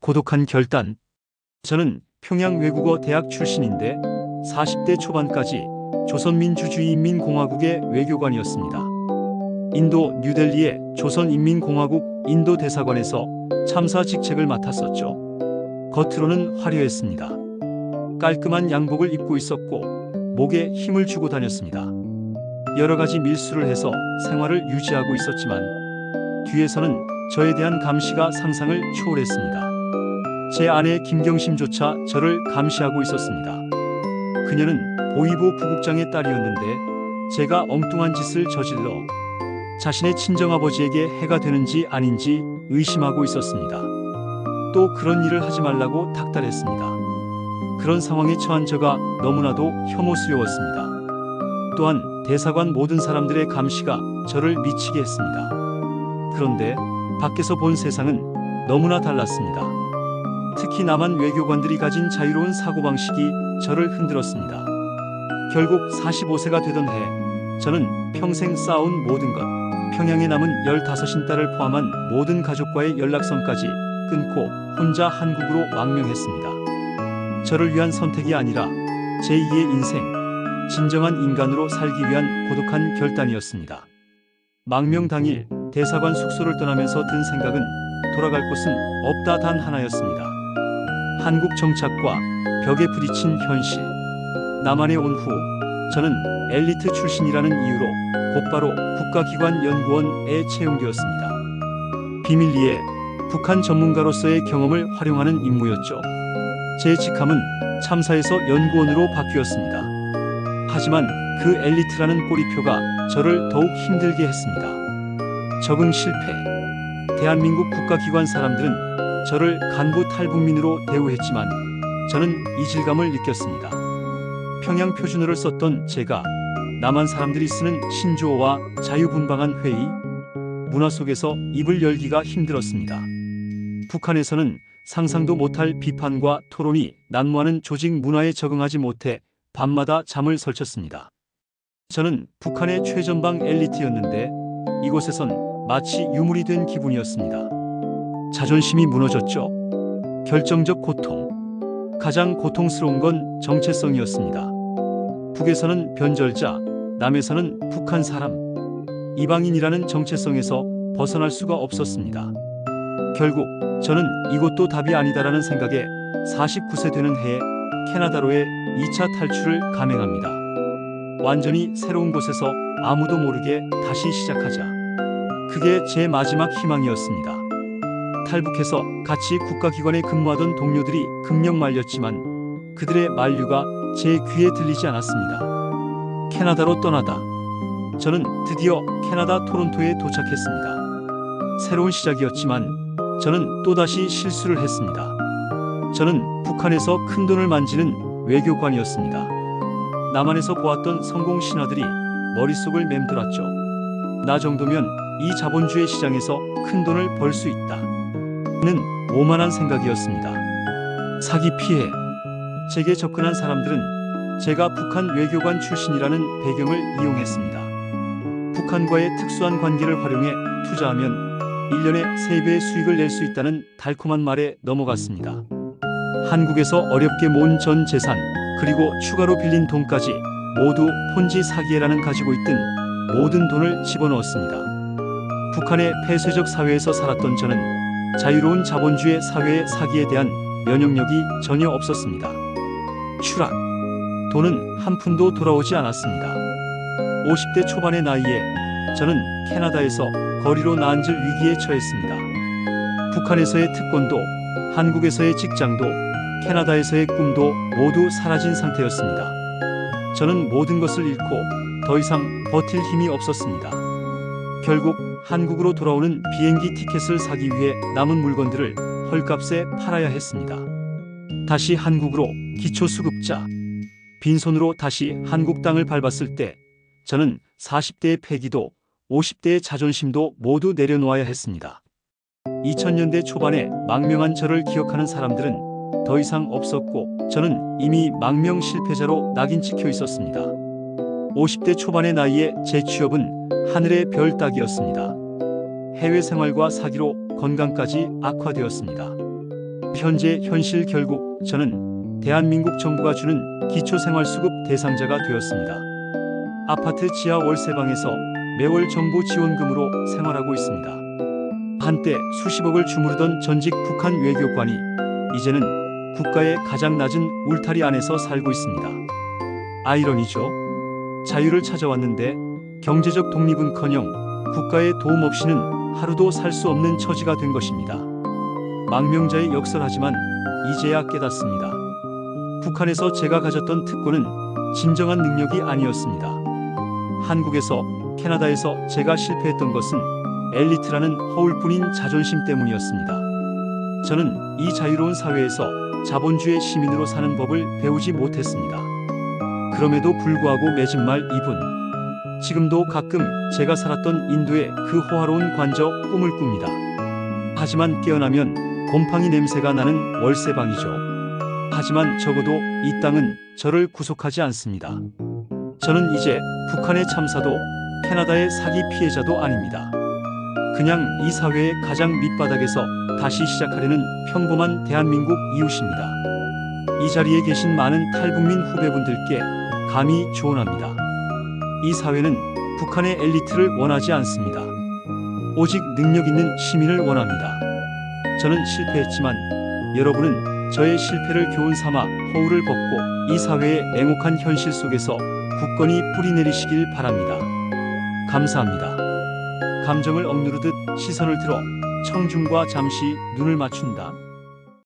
고독한 결단. 저는 평양 외국어 대학 출신인데 40대 초반까지 조선민주주의인민공화국의 외교관이었습니다. 인도 뉴델리의 조선인민공화국 인도 대사관에서 참사 직책을 맡았었죠. 겉으로는 화려했습니다. 깔끔한 양복을 입고 있었고 목에 힘을 주고 다녔습니다. 여러 가지 밀수를 해서 생활을 유지하고 있었지만 뒤에서는 저에 대한 감시가 상상을 초월했습니다. 제 아내 김경심조차 저를 감시하고 있었습니다. 그녀는 보위부 부국장의 딸이었는데 제가 엉뚱한 짓을 저질러 자신의 친정아버지에게 해가 되는지 아닌지 의심하고 있었습니다. 또 그런 일을 하지 말라고 닥달했습니다. 그런 상황에 처한 저가 너무나도 혐오스러웠습니다. 또한 대사관 모든 사람들의 감시가 저를 미치게 했습니다. 그런데 밖에서 본 세상은 너무나 달랐습니다. 특히 남한 외교관들이 가진 자유로운 사고방식이 저를 흔들었습니다. 결국 45세가 되던 해 저는 평생 쌓아온 모든 것, 평양에 남은 15인 딸을 포함한 모든 가족과의 연락선까지 끊고 혼자 한국으로 망명했습니다. 저를 위한 선택이 아니라 제2의 인생, 진정한 인간으로 살기 위한 고독한 결단이었습니다. 망명 당일 대사관 숙소를 떠나면서 든 생각은 돌아갈 곳은 없다 단 하나였습니다. 한국 정착과 벽에 부딪힌 현실. 남한에 온 후 저는 엘리트 출신이라는 이유로 곧바로 국가기관연구원에 채용되었습니다. 비밀리에 북한 전문가로서의 경험을 활용하는 임무였죠. 제 직함은 참사에서 연구원으로 바뀌었습니다. 하지만 그 엘리트라는 꼬리표가 저를 더욱 힘들게 했습니다. 적응 실패. 대한민국 국가기관 사람들은 저를 간부 탈북민으로 대우했지만 저는 이질감을 느꼈습니다. 평양 표준어를 썼던 제가 남한 사람들이 쓰는 신조어와 자유분방한 회의, 문화 속에서 입을 열기가 힘들었습니다. 북한에서는 상상도 못할 비판과 토론이 난무하는 조직 문화에 적응하지 못해 밤마다 잠을 설쳤습니다. 저는 북한의 최전방 엘리트였는데 이곳에선 마치 유물이 된 기분이었습니다. 자존심이 무너졌죠. 결정적 고통. 가장 고통스러운 건 정체성이었습니다. 북에서는 변절자, 남에서는 북한 사람, 이방인이라는 정체성에서 벗어날 수가 없었습니다. 결국 저는 이것도 답이 아니다라는 생각에 49세 되는 해에 캐나다로의 2차 탈출을 감행합니다. 완전히 새로운 곳에서 아무도 모르게 다시 시작하자. 그게 제 마지막 희망이었습니다. 탈북해서 같이 국가기관에 근무하던 동료들이 금령 말렸지만 그들의 만류가 제 귀에 들리지 않았습니다. 캐나다로 떠나다. 저는 드디어 캐나다 토론토에 도착했습니다. 새로운 시작이었지만 저는 또다시 실수를 했습니다. 저는 북한에서 큰돈을 만지는 외교관이었습니다. 남한에서 보았던 성공 신화들이 머릿속을 맴돌았죠. 나 정도면 이 자본주의 시장에서 큰돈을 벌 수 있다. 는 오만한 생각이었습니다. 사기 피해. 제게 접근한 사람들은 제가 북한 외교관 출신이라는 배경을 이용했습니다. 북한과의 특수한 관계를 활용해 투자하면 1년에 3배의 수익을 낼 수 있다는 달콤한 말에 넘어갔습니다. 한국에서 어렵게 모은 전 재산, 그리고 추가로 빌린 돈까지 모두 폰지 사기에라는 가지고 있던 모든 돈을 집어넣었습니다. 북한의 폐쇄적 사회에서 살았던 저는 자유로운 자본주의 사회의 사기에 대한 면역력이 전혀 없었습니다. 추락. 돈은 한 푼도 돌아오지 않았습니다. 50대 초반의 나이에 저는 캐나다에서 거리로 나앉을 위기에 처했습니다. 북한에서의 특권도, 한국에서의 직장도, 캐나다에서의 꿈도 모두 사라진 상태였습니다. 저는 모든 것을 잃고 더 이상 버틸 힘이 없었습니다. 결국 한국으로 돌아오는 비행기 티켓을 사기 위해 남은 물건들을 헐값에 팔아야 했습니다. 다시 한국으로 기초수급자. 빈손으로 다시 한국 땅을 밟았을 때 저는 40대의 패기도 50대의 자존심도 모두 내려놓아야 했습니다. 2000년대 초반에 망명한 저를 기억하는 사람들은 더 이상 없었고 저는 이미 망명 실패자로 낙인 찍혀 있었습니다. 50대 초반의 나이에 제 취업은 하늘의 별 따기였습니다. 해외 생활과 사기로 건강까지 악화되었습니다. 현재 현실 결국 저는 대한민국 정부가 주는 기초생활수급 대상자가 되었습니다. 아파트 지하 월세방에서 매월 정부 지원금으로 생활하고 있습니다. 한때 수십억을 주무르던 전직 북한 외교관이 이제는 국가의 가장 낮은 울타리 안에서 살고 있습니다. 아이러니죠. 자유를 찾아왔는데 경제적 독립은커녕 국가의 도움 없이는 하루도 살 수 없는 처지가 된 것입니다. 망명자의 역설하지만 이제야 깨닫습니다. 북한에서 제가 가졌던 특권은 진정한 능력이 아니었습니다. 한국에서, 캐나다에서 제가 실패했던 것은 엘리트라는 허울뿐인 자존심 때문이었습니다. 저는 이 자유로운 사회에서 자본주의 시민으로 사는 법을 배우지 못했습니다. 그럼에도 불구하고 맺은 말 이분. 지금도 가끔 제가 살았던 인도의 그 호화로운 관저 꿈을 꿉니다. 하지만 깨어나면 곰팡이 냄새가 나는 월세방이죠. 하지만 적어도 이 땅은 저를 구속하지 않습니다. 저는 이제 북한의 참사도 캐나다의 사기 피해자도 아닙니다. 그냥 이 사회의 가장 밑바닥에서 다시 시작하려는 평범한 대한민국 이웃입니다. 이 자리에 계신 많은 탈북민 후배분들께 감히 조언합니다. 이 사회는 북한의 엘리트를 원하지 않습니다. 오직 능력 있는 시민을 원합니다. 저는 실패했지만 여러분은 저의 실패를 교훈 삼아 허울을 벗고 이 사회의 냉혹한 현실 속에서 굳건히 뿌리내리시길 바랍니다. 감사합니다. 감정을 억누르듯 시선을 들어 청중과 잠시 눈을 맞춘다.